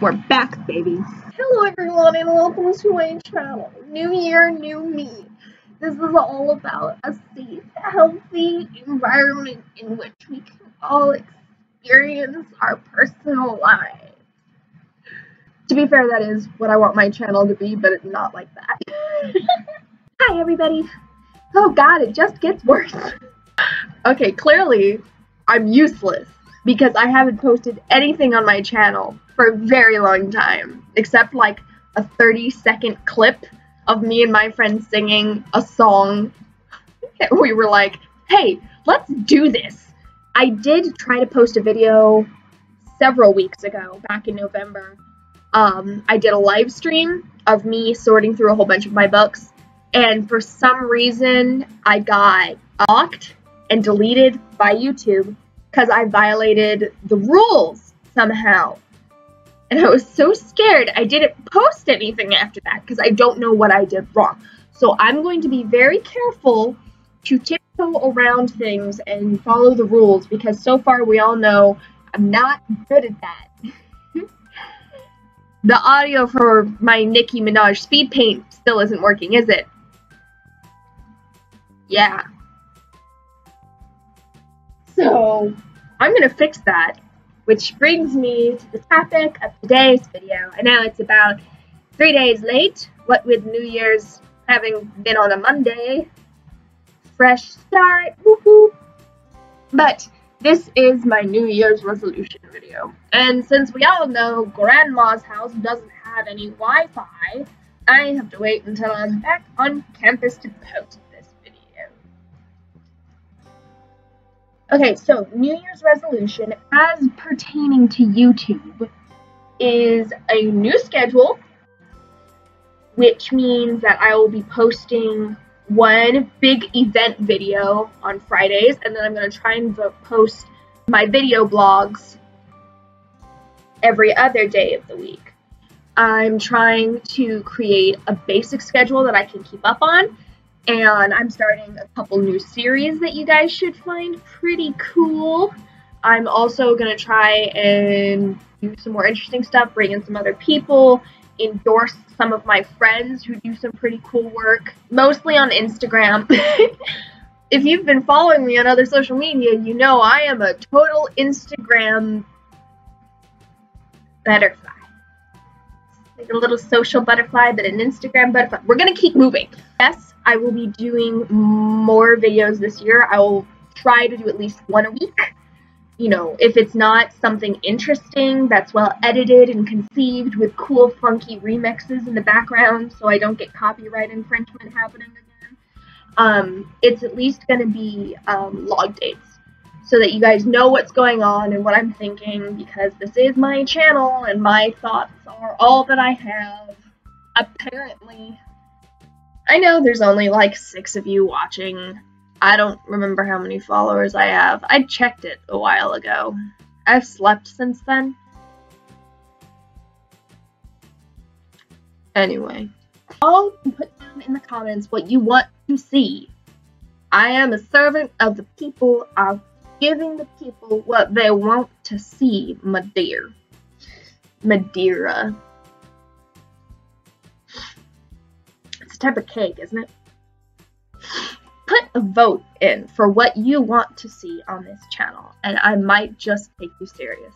We're back, baby. Hello, everyone, and welcome to my channel. New year, new me. This is all about a safe, healthy environment in which we can all experience our personal lives. To be fair, that is what I want my channel to be, but it's not like that. Hi, everybody. Oh God, it just gets worse. Okay, clearly, I'm useless because I haven't posted anything on my channel for a very long time, except like a 30-second clip of me and my friend singing a song. We were like, hey, let's do this. I did try to post a video several weeks ago, back in November. I did a live stream of me sorting through a whole bunch of my books, and for some reason, I got blocked and deleted by YouTube because I violated the rules somehow. And I was so scared I didn't post anything after that because I don't know what I did wrong. So I'm going to be very careful to tiptoe around things and follow the rules because so far we all know I'm not good at that. The audio for my Nicki Minaj speed paint still isn't working, is it? Yeah. So I'm gonna fix that, which brings me to the topic of today's video. I know it's about 3 days late, what with New Year's having been on a Monday. Fresh start, woohoo! But this is my New Year's resolution video. And since we all know Grandma's house doesn't have any Wi-Fi, I have to wait until I'm back on campus to post this video. Okay, so New Year's resolution as pertaining to YouTube is a new schedule, which means that I will be posting one big event video on Fridays, and then I'm going to try and post my video blogs every other day of the week. I'm trying to create a basic schedule that I can keep up on, and I'm starting a couple new series that you guys should find pretty cool. I'm also going to try and do some more interesting stuff, bring in some other people, endorse some of my friends who do some pretty cool work, mostly on Instagram. If you've been following me on other social media, you know I am a total Instagram butterfly. Like a little social butterfly, but an Instagram butterfly. We're gonna keep moving. Yes, I will be doing more videos this year. I will try to do at least one a week. You know, if it's not something interesting that's well edited and conceived with cool, funky remixes in the background so I don't get copyright infringement happening again, it's at least going to be log dates so that you guys know what's going on and what I'm thinking, because this is my channel and my thoughts are all that I have, apparently. I know there's only like 6 of you watching. I don't remember how many followers I have. I checked it a while ago. I've slept since then. Anyway. All put down in the comments what you want to see. I am a servant of the people. I'm giving the people what they want to see, my dear. Madeira. It's a type of cake, isn't it? Put a vote in for what you want to see on this channel, and I might just take you seriously.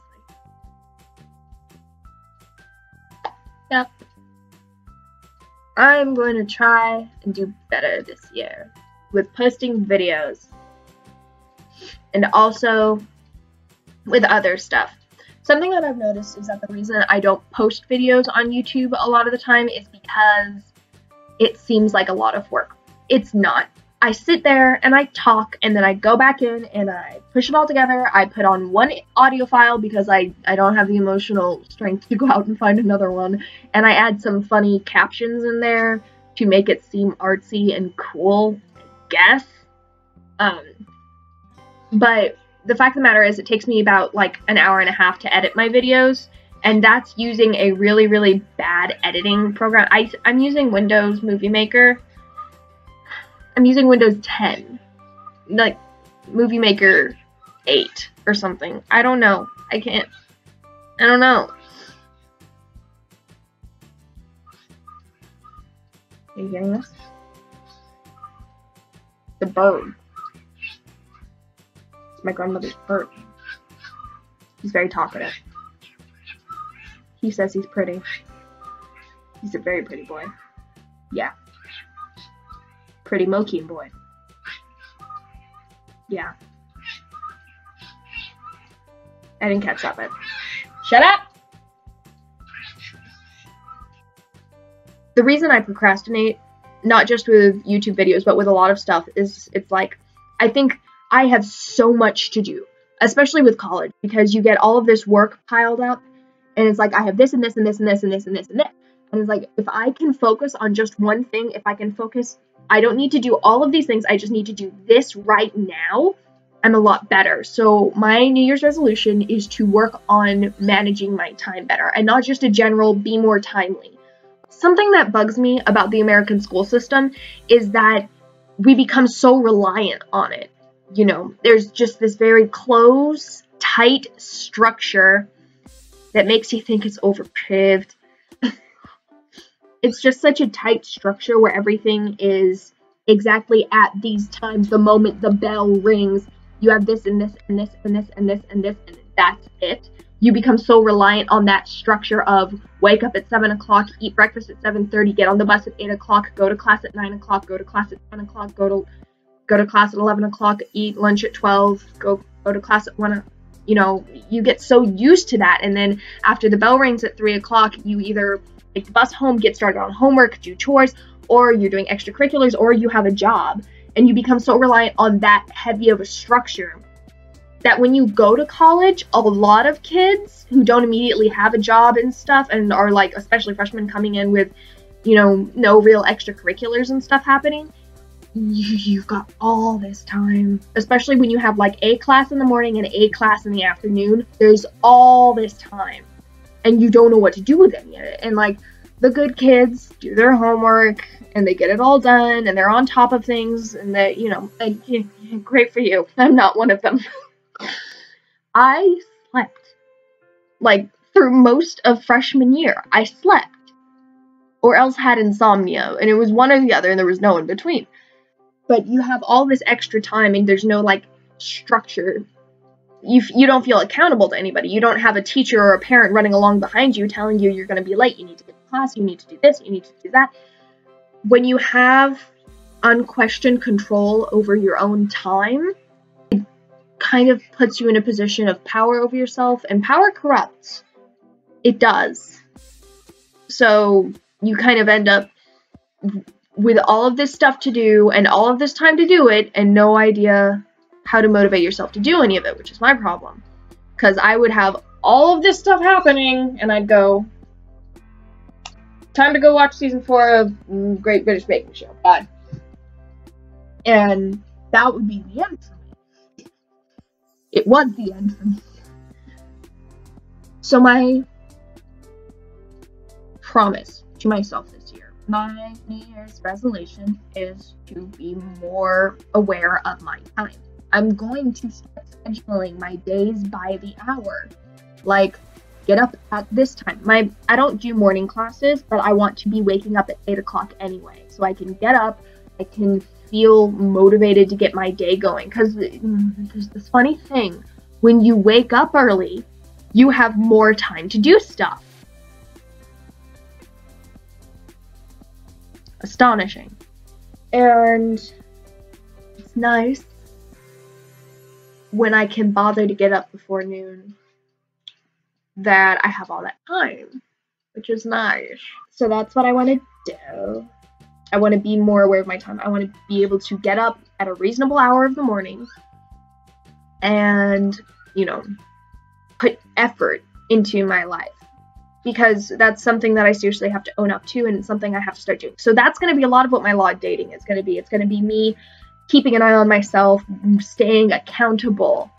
Yep. I'm going to try and do better this year with posting videos and also with other stuff. Something that I've noticed is that the reason I don't post videos on YouTube a lot of the time is because it seems like a lot of work. It's not. I sit there and I talk, and then I go back in and I push it all together. I put on one audio file because I don't have the emotional strength to go out and find another one. And I add some funny captions in there to make it seem artsy and cool, I guess. But the fact of the matter is it takes me about like an hour and a half to edit my videos. And that's using a really, really bad editing program. I'm using Windows Movie Maker. I'm using Windows 10, like Movie Maker 8 or something. I don't know. I don't know. Are you hearing this? The bird. It's my grandmother's bird. He's very talkative. He says he's pretty. He's a very pretty boy. Yeah. Pretty Mokin boy. Yeah. I didn't catch that bit. Shut up! The reason I procrastinate, not just with YouTube videos, but with a lot of stuff, is it's like, I think I have so much to do, especially with college, because you get all of this work piled up, and it's like, I have this and this and this and this and this and this and this. And it's like, if I can focus on just one thing, if I can focus, I don't need to do all of these things, I just need to do this right now, I'm a lot better. So my New Year's resolution is to work on managing my time better, and not just a general be more timely. Something that bugs me about the American school system is that we become so reliant on it. You know, there's just this very close, tight structure that makes you think it's overprived. It's just such a tight structure where everything is exactly at these times. The moment the bell rings, you have this and this and this and this and this and this, and that's it. You become so reliant on that structure of wake up at 7 o'clock, eat breakfast at 7:30, get on the bus at 8 o'clock, go to class at 9 o'clock, go to class at 10 o'clock, go to class at 11 o'clock, eat lunch at 12, go to class at 1. You know, you get so used to that, and then after the bell rings at 3 o'clock, you either take the bus home, get started on homework, do chores, or you're doing extracurriculars, or you have a job, and you become so reliant on that heavy of a structure that when you go to college, a lot of kids who don't immediately have a job and stuff, and are like, especially freshmen coming in with, you know, no real extracurriculars and stuff happening, you've got all this time, especially when you have like a class in the morning and a class in the afternoon. There's all this time, and you don't know what to do with any of it. And like, the good kids do their homework and they get it all done, and they're on top of things, and they, you know, like, great for you. I'm not one of them. I slept, like, through most of freshman year. I slept, or else had insomnia, and it was one or the other, and there was no in between. But you have all this extra time, and there's no, like, structure. You don't feel accountable to anybody. You don't have a teacher or a parent running along behind you telling you you're going to be late, you need to get to class, you need to do this, you need to do that. When you have unquestioned control over your own time, it kind of puts you in a position of power over yourself, and power corrupts. It does. So you kind of end up with all of this stuff to do and all of this time to do it, and no idea how to motivate yourself to do any of it, which is my problem. Because I would have all of this stuff happening, and I'd go, time to go watch season 4 of Great British Baking Show. Bye. And that would be the end for me. It was the end for me. So my promise to myself this year, my New Year's resolution, is to be more aware of my time. I'm going to start scheduling my days by the hour. Like, get up at this time. I don't do morning classes, but I want to be waking up at 8 o'clock anyway, so I can get up, I can feel motivated to get my day going. Because there's this funny thing, when you wake up early, you have more time to do stuff. Astonishing. And it's nice when I can bother to get up before noon that I have all that time, which is nice. So that's what I want to do. I want to be more aware of my time. I want to be able to get up at a reasonable hour of the morning and, you know, put effort into my life, because that's something that I seriously have to own up to, and it's something I have to start doing. So that's going to be a lot of what my log dating is going to be. It's going to be me keeping an eye on myself, staying accountable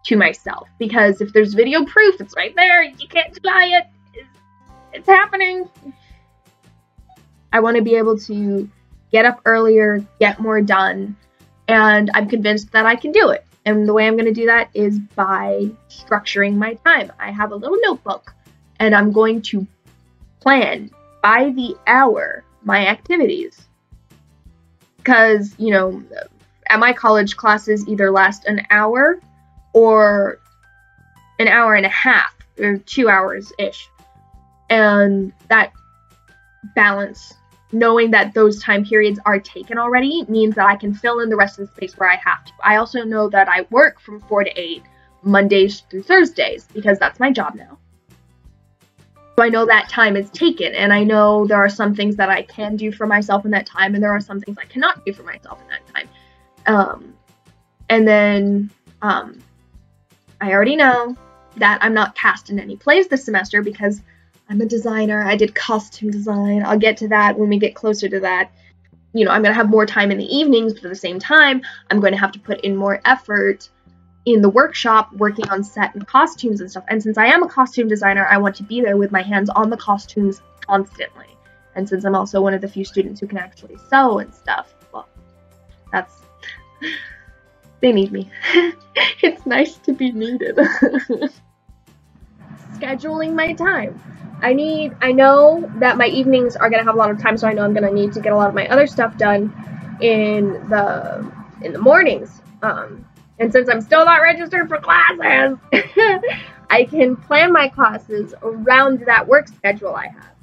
to myself, because if there's video proof, it's right there. You can't deny it. It's happening. I want to be able to get up earlier, get more done, and I'm convinced that I can do it. And the way I'm going to do that is by structuring my time. I have a little notebook, and I'm going to plan by the hour my activities. because, you know, at my college, classes either last an hour or an hour and a half, or 2 hours-ish. And that balance, knowing that those time periods are taken already, means that I can fill in the rest of the space where I have to. I also know that I work from 4 to 8, Mondays through Thursdays, because that's my job now. So I know that time is taken, and I know there are some things that I can do for myself in that time, and there are some things I cannot do for myself in that time. And then I already know that I'm not cast in any plays this semester because I'm a designer. I did costume design. I'll get to that when we get closer to that. You know, I'm going to have more time in the evenings, but at the same time, I'm going to have to put in more effort in the workshop working on set and costumes and stuff. And since I am a costume designer, I want to be there with my hands on the costumes constantly. And since I'm also one of the few students who can actually sew and stuff, well, that's... they need me. It's nice to be needed. Scheduling my time. I know that my evenings are going to have a lot of time, so I know I'm going to need to get a lot of my other stuff done in the mornings. And since I'm still not registered for classes, I can plan my classes around that work schedule I have,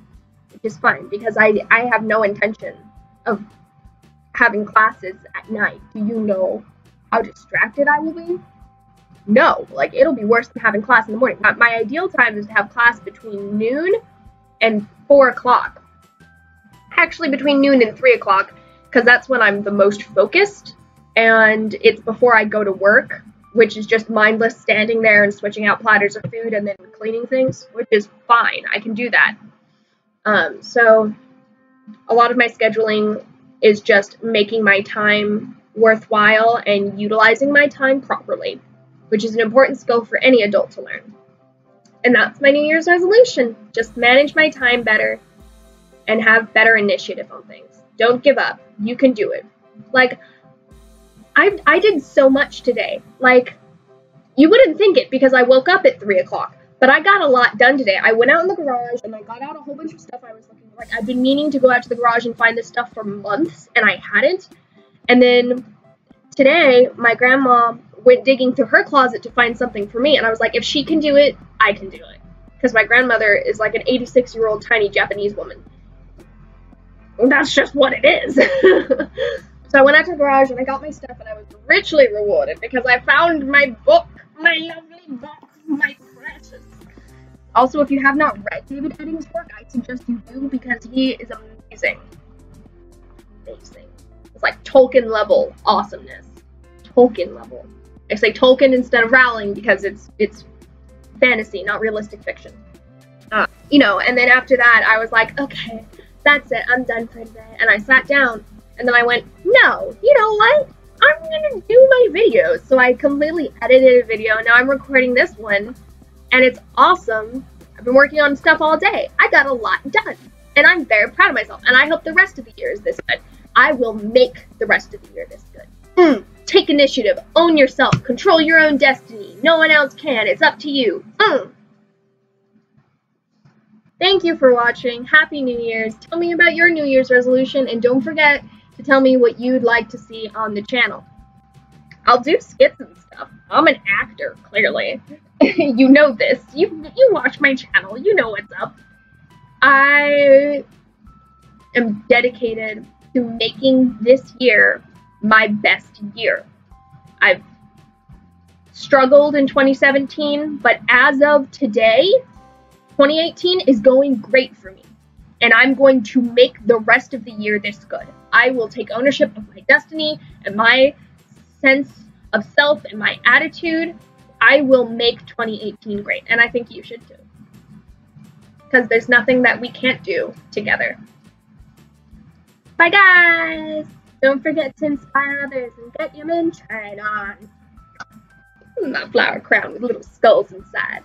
which is fine because I have no intention of having classes at night. Do you know how distracted I will be? No, like, it'll be worse than having class in the morning. My ideal time is to have class between noon and 4 o'clock. Actually, between noon and 3 o'clock, because that's when I'm the most focused, and it's before I go to work, which is just mindless standing there and switching out platters of food and then cleaning things, which is fine. I can do that. So a lot of my scheduling is just making my time worthwhile and utilizing my time properly, which is an important skill for any adult to learn. And that's my New Year's resolution. Just manage my time better and have better initiative on things. Don't give up. You can do it. Like, I did so much today. Like, you wouldn't think it because I woke up at 3 o'clock, but I got a lot done today. I went out in the garage and I got out a whole bunch of stuff I was looking for. Like, I've been meaning to go out to the garage and find this stuff for months, and I hadn't. And then today, my grandma went digging through her closet to find something for me, and I was like, if she can do it, I can do it. Because my grandmother is like an 86-year-old tiny Japanese woman. And that's just what it is. So I went out to the garage and I got my stuff, and I was richly rewarded because I found my book, my lovely book, my precious. Also, if you have not read David Eddings' work, I suggest you do because he is amazing. Amazing. It's like Tolkien level awesomeness. Tolkien level. I say Tolkien instead of Rowling because it's fantasy, not realistic fiction. You know, and then after that, I was like, okay, that's it, I'm done for today. And I sat down, and then I went, no, you know what? I'm gonna do my videos. So I completely edited a video, and now I'm recording this one, and it's awesome. I've been working on stuff all day. I got a lot done, and I'm very proud of myself, and I hope the rest of the year is this good. I will make the rest of the year this good. Take initiative, own yourself, control your own destiny. No one else can, it's up to you. Thank you for watching. Happy New Year's. Tell me about your New Year's resolution, and don't forget to tell me what you'd like to see on the channel. I'll do skits and stuff. I'm an actor, clearly. You know this. You watch my channel. You know what's up. I am dedicated to making this year my best year. I've struggled in 2017, but as of today, 2018 is going great for me, and I'm going to make the rest of the year this good. I will take ownership of my destiny and my sense of self and my attitude. I will make 2018 great, and I think you should too, because there's nothing that we can't do together. Bye guys! Don't forget to inspire others and get your moonshine on. That flower crown with little skulls inside.